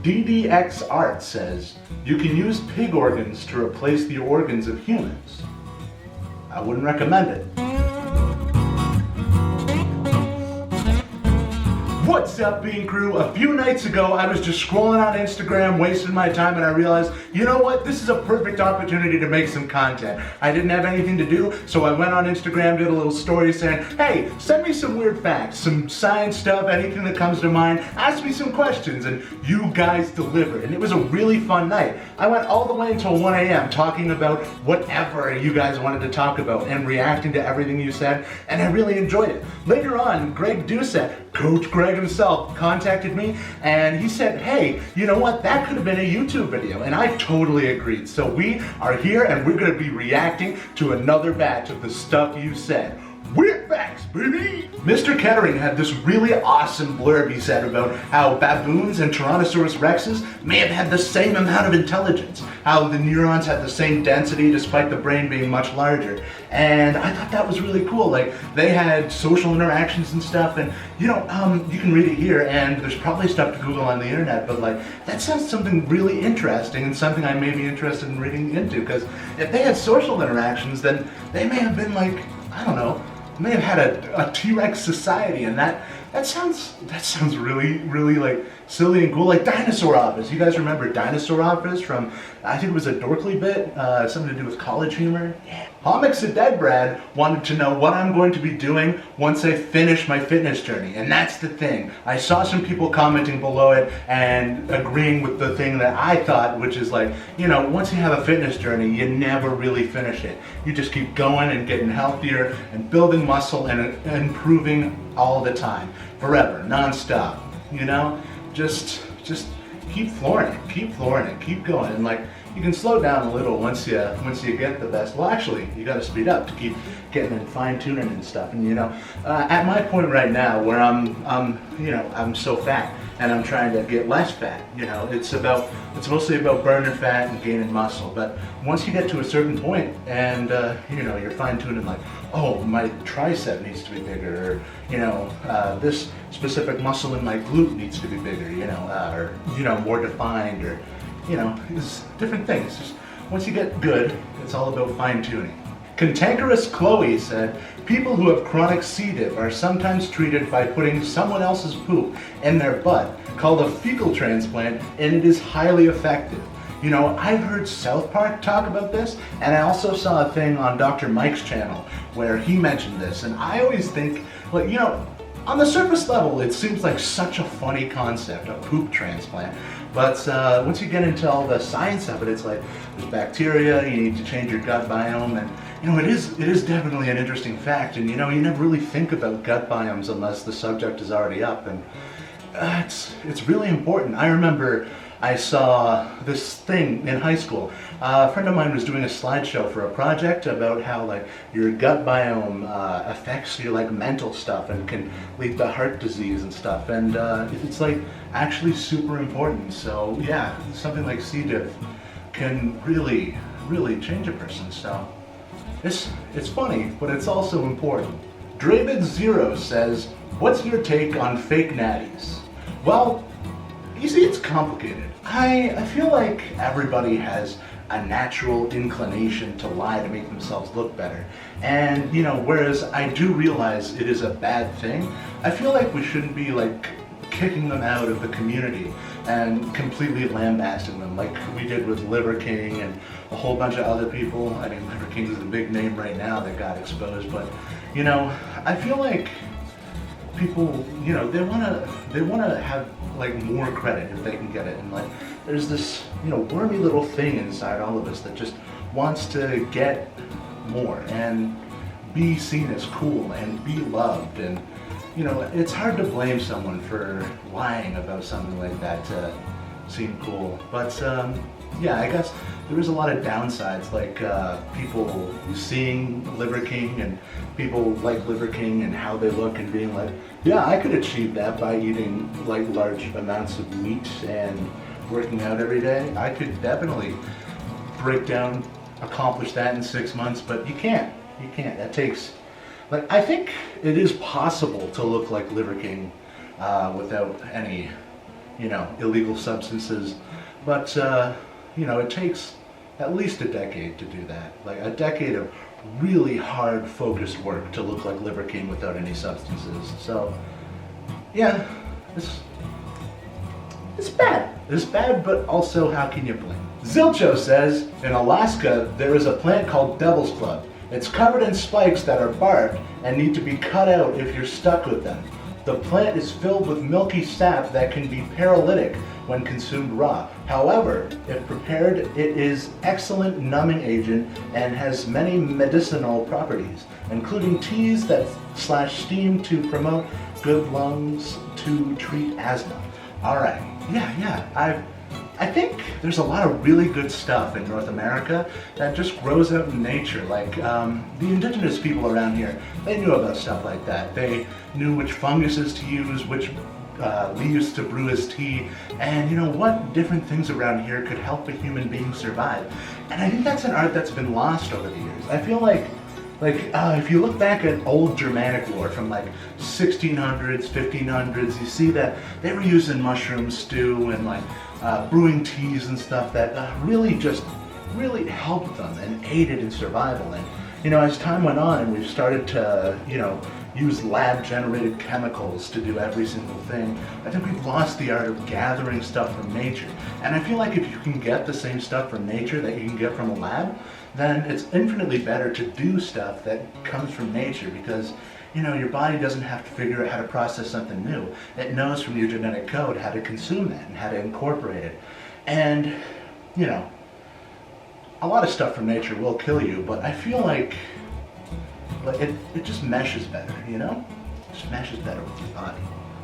DDXArt says, you can use pig organs to replace the organs of humans. I wouldn't recommend it. What's up, Bean Crew? A few nights ago, I was just scrolling on Instagram, wasting my time, and I realized, you know what? This is a perfect opportunity to make some content. I didn't have anything to do, so I went on Instagram, did a little story saying, hey, send me some weird facts, some science stuff, anything that comes to mind, ask me some questions, and you guys delivered. And it was a really fun night. I went all the way until 1 a.m. talking about whatever you guys wanted to talk about and reacting to everything you said, and I really enjoyed it. Later on, Greg Doucette, Coach Greg himself, contacted me and he said, hey, you know what, that could have been a YouTube video, and I totally agreed. So we are here and we're going to be reacting to another batch of the stuff you said. Weird facts, baby! Mr. Kettering had this really awesome blurb he said about how baboons and Tyrannosaurus rexes may have had the same amount of intelligence, how the neurons had the same density despite the brain being much larger. And I thought that was really cool. Like, they had social interactions and stuff, and you know, you can read it here, and there's probably stuff to Google on the internet, but like, that sounds something really interesting and something I may be interested in reading into, because if they had social interactions, then they may have been like, I don't know, may have had a T-Rex society, and that sounds really like silly and cool, like Dinosaur Office. You guys remember Dinosaur Office from, I think it was a Dorkly bit, something to do with college humor? Yeah. Homics at Dead Brad wanted to know what I'm going to be doing once I finish my fitness journey, and that's the thing. I saw some people commenting below it and agreeing with the thing that I thought, which is like, you know, once you have a fitness journey, you never really finish it. You just keep going and getting healthier and building muscle and improving all the time, forever, non-stop, you know? Just keep flooring it, keep going, and like, you can slow down a little once you get the best. Well, actually, you got to speed up to keep getting and fine tuning and stuff. And you know, at my point right now, where I'm so fat and I'm trying to get less fat. You know, it's mostly about burning fat and gaining muscle. But once you get to a certain point, and you know, you're fine tuning, like, oh, my tricep needs to be bigger, or you know, this specific muscle in my glute needs to be bigger, you know, or you know, more defined, or you know, it's different things. Just once you get good, it's all about fine tuning. Cantankerous Chloe said, people who have chronic C. diff are sometimes treated by putting someone else's poop in their butt, called a fecal transplant, and it is highly effective. You know, I've heard South Park talk about this, and I also saw a thing on Dr. Mike's channel where he mentioned this, and I always think, like, you know, on the surface level, it seems like such a funny concept, a poop transplant. But once you get into all the science of it, it's like, there's bacteria, you need to change your gut biome, and you know, it is definitely an interesting fact, and you know, you never really think about gut biomes unless the subject is already up, and it's really important. I remember I saw this thing in high school. A friend of mine was doing a slideshow for a project about how like your gut biome affects your like mental stuff and can lead to heart disease and stuff, and it's like actually super important. So yeah, something like C. diff can really change a person. So it's funny, but it's also important. Dravid Zero says, what's your take on fake natties? Well, you see, it's complicated. I feel like everybody has a natural inclination to lie to make themselves look better. And, you know, whereas I do realize it is a bad thing, I feel like we shouldn't be like kicking them out of the community and completely lambasting them like we did with Liver King and a whole bunch of other people. I mean, Liver King is the big name right now that got exposed, but, you know, I feel like people, you know, they wanna have like more credit if they can get it, and like there's this, you know, wormy little thing inside all of us that just wants to get more and be seen as cool and be loved, and you know, it's hard to blame someone for lying about something like that to seem cool. But yeah, I guess there is a lot of downsides, like people seeing Liver King and people like Liver King and how they look and being like, yeah, I could achieve that by eating like large amounts of meat and working out every day. I could definitely accomplish that in 6 months, but you can't. That takes, like, I think it is possible to look like Liver King without any illegal substances. But, it takes at least a decade to do that. Like a decade of really hard, focused work to look like Liver King without any substances. So, yeah, it's bad. It's bad, but also how can you blame? Zilcho says, in Alaska, there is a plant called Devil's Club. It's covered in spikes that are barbed and need to be cut out if you're stuck with them. The plant is filled with milky sap that can be paralytic when consumed raw. However, if prepared, it is excellent numbing agent and has many medicinal properties, including teas that /steam to promote good lungs to treat asthma. All right, yeah, I think there's a lot of really good stuff in North America that just grows out in nature. Like the indigenous people around here, they knew about stuff like that. They knew which funguses to use, which leaves to brew as tea, and what different things around here could help a human being survive. And I think that's an art that's been lost over the years. I feel like if you look back at old Germanic lore from like 1600s, 1500s, you see that they were using mushroom stew and like brewing teas and stuff that really helped them and aided in survival. And as time went on and we've started to use lab-generated chemicals to do every single thing, I think we've lost the art of gathering stuff from nature. And I feel like if you can get the same stuff from nature that you can get from a lab, then it's infinitely better to do stuff that comes from nature, because your body doesn't have to figure out how to process something new. It knows from your genetic code how to consume that and how to incorporate it. And a lot of stuff from nature will kill you, but I feel like it just meshes better, It just meshes better with your body.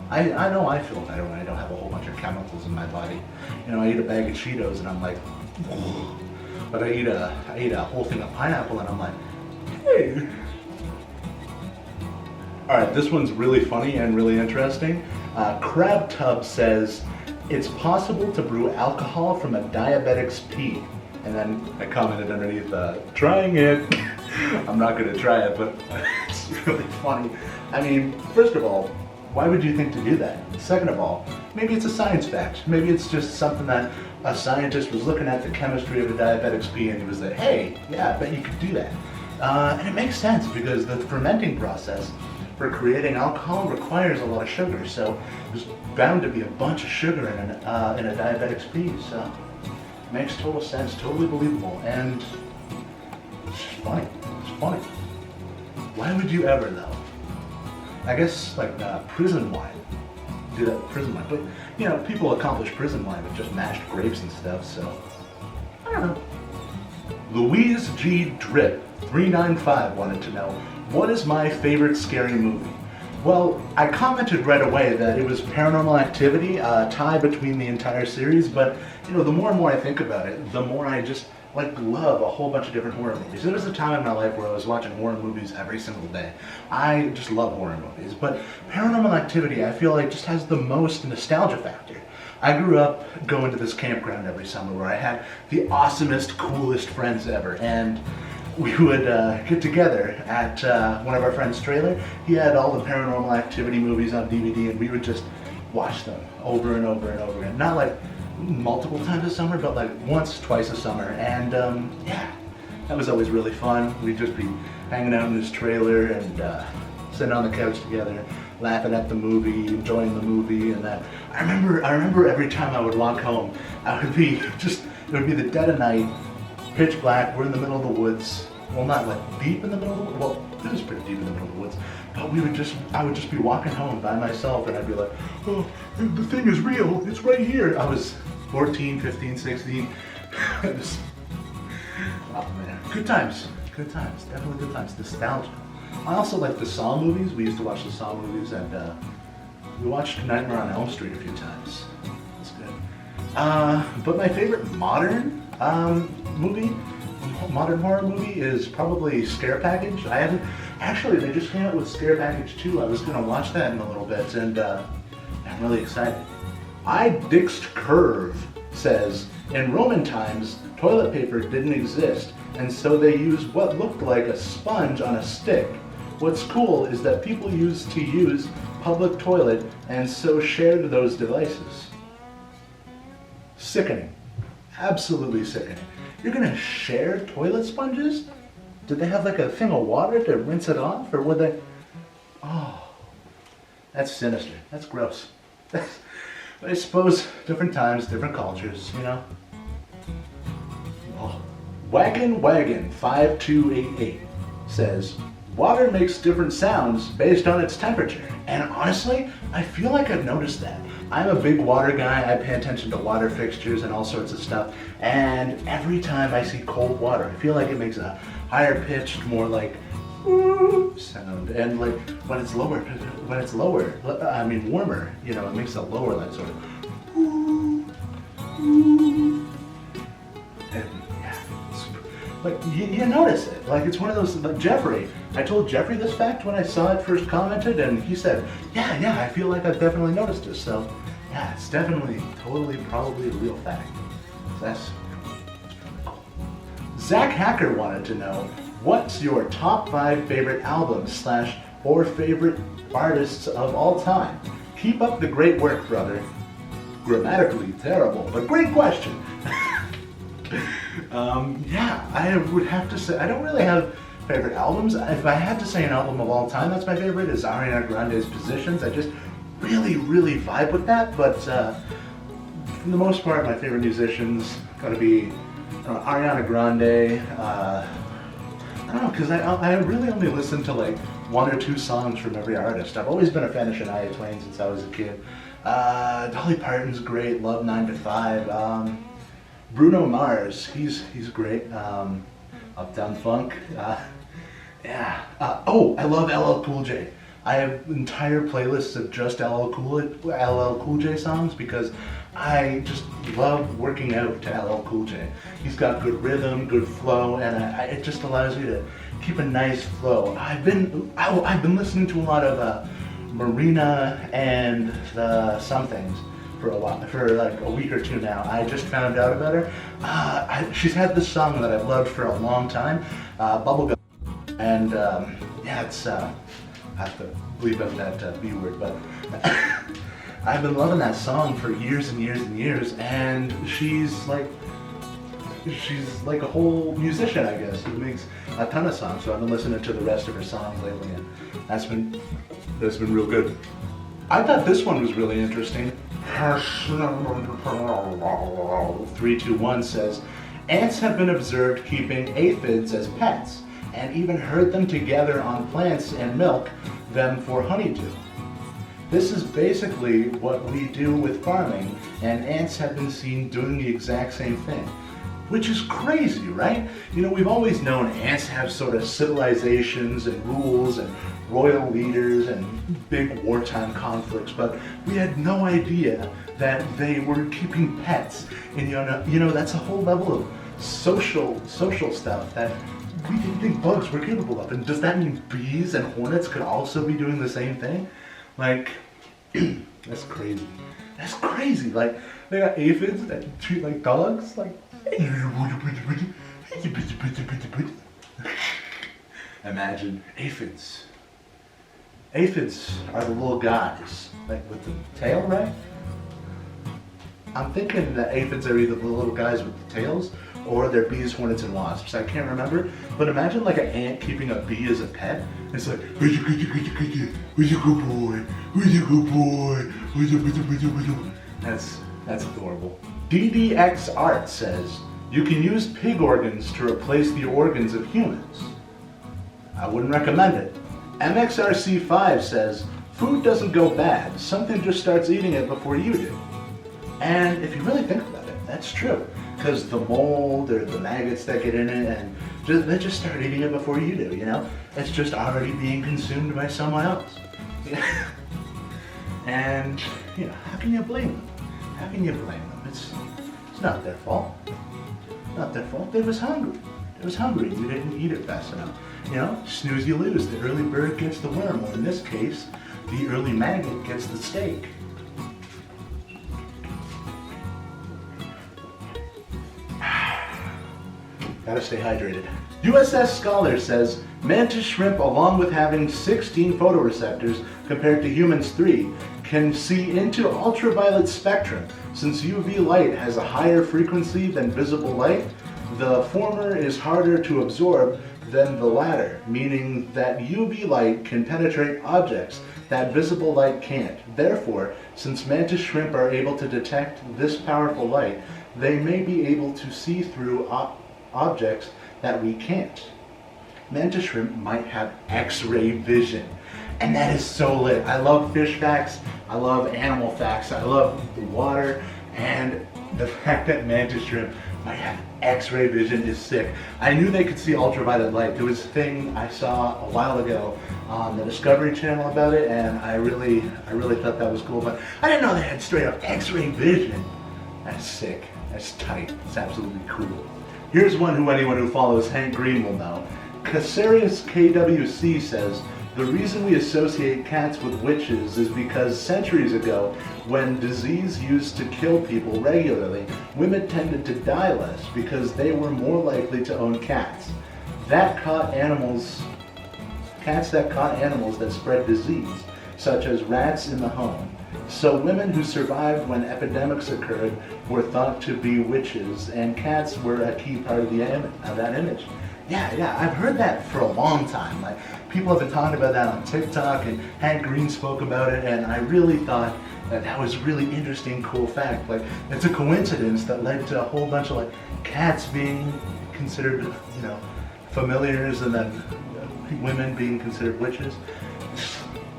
I know I feel better when I don't have a whole bunch of chemicals in my body. I eat a bag of Cheetos and I'm like, whoa. But I eat a whole thing of pineapple and I'm like, hey. All right, this one's really funny and really interesting. Crab Tub says, it's possible to brew alcohol from a diabetic's pee. And then I commented underneath, trying it. I'm not gonna try it, but it's really funny. I mean, first of all, why would you think to do that? Second of all, maybe it's a science fact. Maybe it's just something that a scientist was looking at the chemistry of a diabetic's pee and he was like, hey, yeah, I bet you could do that. And it makes sense because the fermenting process for creating alcohol requires a lot of sugar. So there's bound to be a bunch of sugar in a diabetic's pee. So it makes total sense, totally believable, and it's just funny. It's funny. Why would you ever though? I guess like prison wine. Do that with prison wine. But people accomplish prison wine with just mashed grapes and stuff, so I don't know. Louise G. Drip 395 wanted to know, what is my favorite scary movie? Well, I commented right away that it was Paranormal Activity, tie between the entire series, but the more and more I think about it, the more I just love a whole bunch of different horror movies. There was a time in my life where I was watching horror movies every single day. I just love horror movies, but Paranormal Activity I feel like just has the most nostalgia factor. I grew up going to this campground every summer where I had the awesomest, coolest friends ever, and we would get together at one of our friends' trailer. He had all the Paranormal Activity movies on DVD, and we would just watch them over and over and over again. Not like multiple times a summer, but like once, twice a summer. And yeah, that was always really fun. We'd just be hanging out in this trailer and sitting on the couch together, laughing at the movie, enjoying the movie, and that. I remember every time I would walk home, it would be the dead of night, pitch black, we're in the middle of the woods. Well, not like deep in the middle of the woods, well, it was pretty deep in the middle of the woods, but I would just be walking home by myself and I'd be like, oh, the thing is real, it's right here. I was 14, 15, 16. Oh man, good times, definitely good times, nostalgia. I also like the Saw movies. We used to watch the Saw movies, and we watched Nightmare on Elm Street a few times. That's good. But my favorite modern horror movie is probably Scare Package. They just came out with Scare Package 2. I was gonna watch that in a little bit, and I'm really excited. Dixt Curve says, in Roman times, toilet paper didn't exist, and so they used what looked like a sponge on a stick. What's cool is that people used to use public toilet and so shared those devices. Sickening. Absolutely sickening. You're gonna share toilet sponges? Did they have like a thing of water to rinse it off, or would they? Oh, that's sinister. That's gross. I suppose different times, different cultures, you know? Oh. Wagon 5288 says, water makes different sounds based on its temperature. And honestly, I feel like I've noticed that. I'm a big water guy. I pay attention to water fixtures and all sorts of stuff. And every time I see cold water, I feel like it makes a higher pitched, more like sound. And like when it's lower, warmer, you know, it makes a lower, like sort of. And yeah, but you notice it. Like it's one of those, like Jeffrey. I told Jeffrey this fact when I saw it first commented, and he said, yeah, I feel like I've definitely noticed it. So yeah, it's definitely, totally, probably a real fact. So that's really cool. Zach Hacker wanted to know, what's your top 5 favorite albums / or favorite artists of all time? Keep up the great work, brother. Grammatically terrible, but great question. Yeah, I would have to say, I don't really have favorite albums. If I had to say an album of all time that's my favorite, is Ariana Grande's Positions. I just really, really vibe with that, but for the most part, my favorite musicians gotta be Ariana Grande. I don't know, because I really only listen to like 1 or 2 songs from every artist. I've always been a fan of Shania Twain since I was a kid. Dolly Parton's great, love 9 to 5. Bruno Mars, he's great. Uptown Funk, yeah. Oh, I love LL Cool J. I have entire playlists of just LL Cool J songs because I just love working out to LL Cool J. He's got good rhythm, good flow, and it just allows you to keep a nice flow. I've been listening to a lot of Marina and the Somethings for like a week or 2 now. I just found out about her. She's had this song that I've loved for a long time, Bubblegum, and yeah, it's I have to bleep out that B word, but I've been loving that song for years and years and years, and she's like a whole musician, I guess, who makes a ton of songs. So I've been listening to the rest of her songs lately, and that's been real good. I thought this one was really interesting. 321 says, ants have been observed keeping aphids as pets, and even herd them together on plants and milk them for honeydew. This is basically what we do with farming, and ants have been seen doing the exact same thing. Which is crazy, right? You know, we've always known ants have sort of civilizations and rules and royal leaders and big wartime conflicts, but we had no idea that they were keeping pets. And you know, that's a whole level of social stuff that we didn't think bugs were capable of. And does that mean bees and hornets could also be doing the same thing? Like, that's crazy. That's crazy. Like, they got aphids that treat like dogs. Like, imagine aphids. Aphids are the little guys, like with the tail, right? I'm thinking that aphids are either the little guys with the tails or they're bees, hornets, and wasps. I can't remember, but imagine like an ant keeping a bee as a pet. It's like, where's a good boy? Where's a good boy? That's adorable. DDXArt says, you can use pig organs to replace the organs of humans. I wouldn't recommend it. MXRC5 says, food doesn't go bad, something just starts eating it before you do. And if you really think about it, that's true. Because the mold or the maggots that get in it, and they just start eating it before you do, you know? It's just already being consumed by someone else. And, you know, how can you blame them? How can you blame them? It's not their fault. Not their fault. They was hungry. They was hungry. You didn't eat it fast enough. You know, snooze you lose. The early bird gets the worm, or in this case, the early maggot gets the steak. Gotta stay hydrated. USS Scholar says, mantis shrimp, along with having 16 photoreceptors compared to humans 3, can see into ultraviolet spectrum, Since UV light has a higher frequency than visible light, the former is harder to absorb than the latter, meaning that UV light can penetrate objects that visible light can't. Therefore, since mantis shrimp are able to detect this powerful light, they may be able to see through objects that we can't. Mantis shrimp might have X-ray vision. And that is so lit. I love fish facts, I love animal facts, I love the water, and the fact that mantis shrimp might have X-ray vision is sick. I knew they could see ultraviolet light. There was a thing I saw a while ago on the Discovery Channel about it, and I really thought that was cool, but I didn't know they had straight up X-ray vision. That's sick, that's tight, it's absolutely cool. Here's one who anyone who follows Hank Green will know. Casarius KWC says, the reason we associate cats with witches is because centuries ago, when disease used to kill people regularly, women tended to die less because they were more likely to own cats. Cats that caught animals that spread disease, such as rats in the home. So women who survived when epidemics occurred were thought to be witches, and cats were a key part of that image. Yeah, I've heard that for a long time. Like, people have been talking about that on TikTok, and Hank Green spoke about it, and I really thought that was really interesting, cool fact. Like, it's a coincidence that led to a whole bunch of like cats being considered, familiars, and then women being considered witches.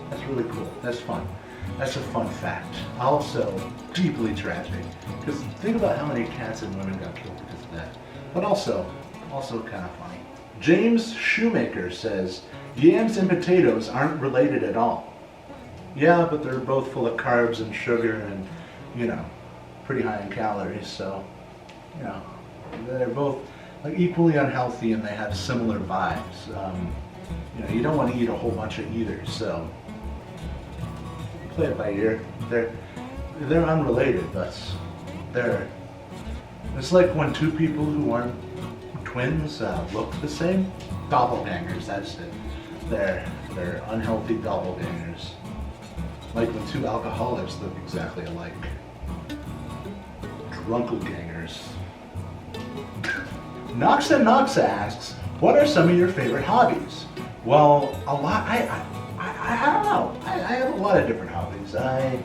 That's really cool. That's fun. That's a fun fact. Also, deeply tragic. Because think about how many cats and women got killed because of that. But also kind of funny. James Shoemaker says, yams and potatoes aren't related at all. Yeah, but they're both full of carbs and sugar and, pretty high in calories, so, they're both like equally unhealthy and they have similar vibes. You don't want to eat a whole bunch of either, so play it by ear. They're unrelated, but it's like when two people who aren't twins look the same. Doppelgangers, that's it. They're unhealthy doppelgangers. Like when two alcoholics look exactly alike. Drunkelgangers. Knox Knox asks, what are some of your favorite hobbies? Well, a lot. I don't know. I have a lot of different hobbies. I'm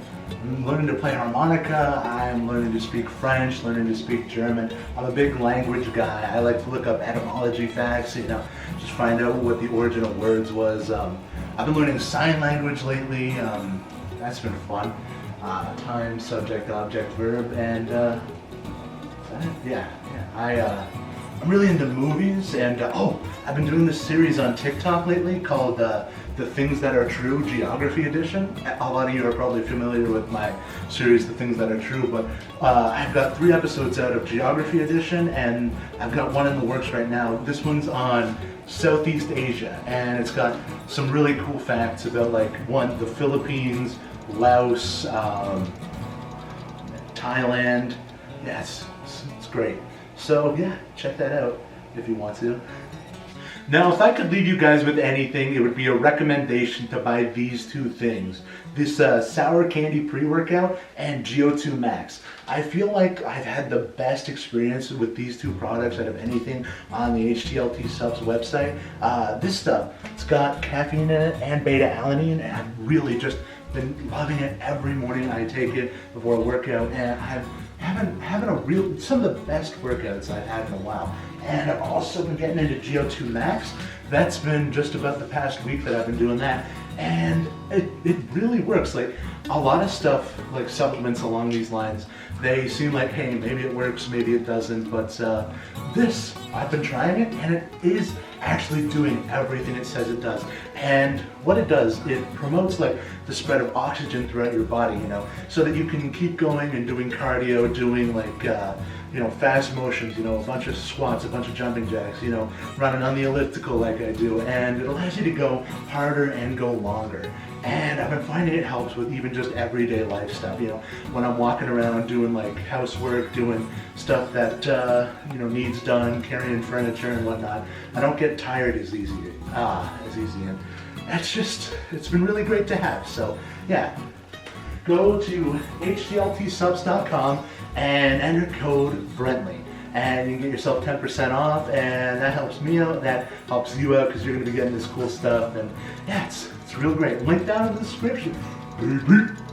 learning to play harmonica, I'm learning to speak French, learning to speak German. I'm a big language guy. I like to look up etymology facts, just find out what the origin of words was. I've been learning sign language lately. That's been fun. Time, subject, object, verb, and I'm really into movies, and I've been doing this series on TikTok lately called The Things That Are True Geography Edition. A lot of you are probably familiar with my series, The Things That Are True, but I've got 3 episodes out of Geography Edition, and I've got one in the works right now. This one's on Southeast Asia, and it's got some really cool facts about, the Philippines, Laos, Thailand. Yes, it's great. So check that out if you want to. Now, if I could leave you guys with anything, it would be a recommendation to buy these 2 things. This Sour Candy Pre-Workout and GO2 Max. I feel like I've had the best experience with these 2 products out of anything on the HTLT Subs website. This stuff, it's got caffeine in it and beta-alanine, and I've really just been loving it. Every morning I take it before a workout, and having some of the best workouts I've had in a while. And I've also been getting into GO2 Max. That's been just about the past week that I've been doing that. And it really works. Like a lot of stuff, like supplements along these lines, they seem like, hey, maybe it works, maybe it doesn't. But this, I've been trying it, and it is actually doing everything it says it does. And what it does, it promotes the spread of oxygen throughout your body, so that you can keep going and doing cardio, doing fast motions, a bunch of squats, a bunch of jumping jacks, running on the elliptical like I do, and it allows you to go harder and go longer. And I've been finding it helps with even just everyday life stuff, when I'm walking around doing housework, doing stuff that, needs done, carrying furniture and whatnot. I don't get tired as easy, and it's been really great to have. So go to hdltsubs.com and enter code Brentley. And you can get yourself 10% off, and that helps me out, that helps you out, because you're going to be getting this cool stuff. And yeah, it's real great. Link down in the description. Baby.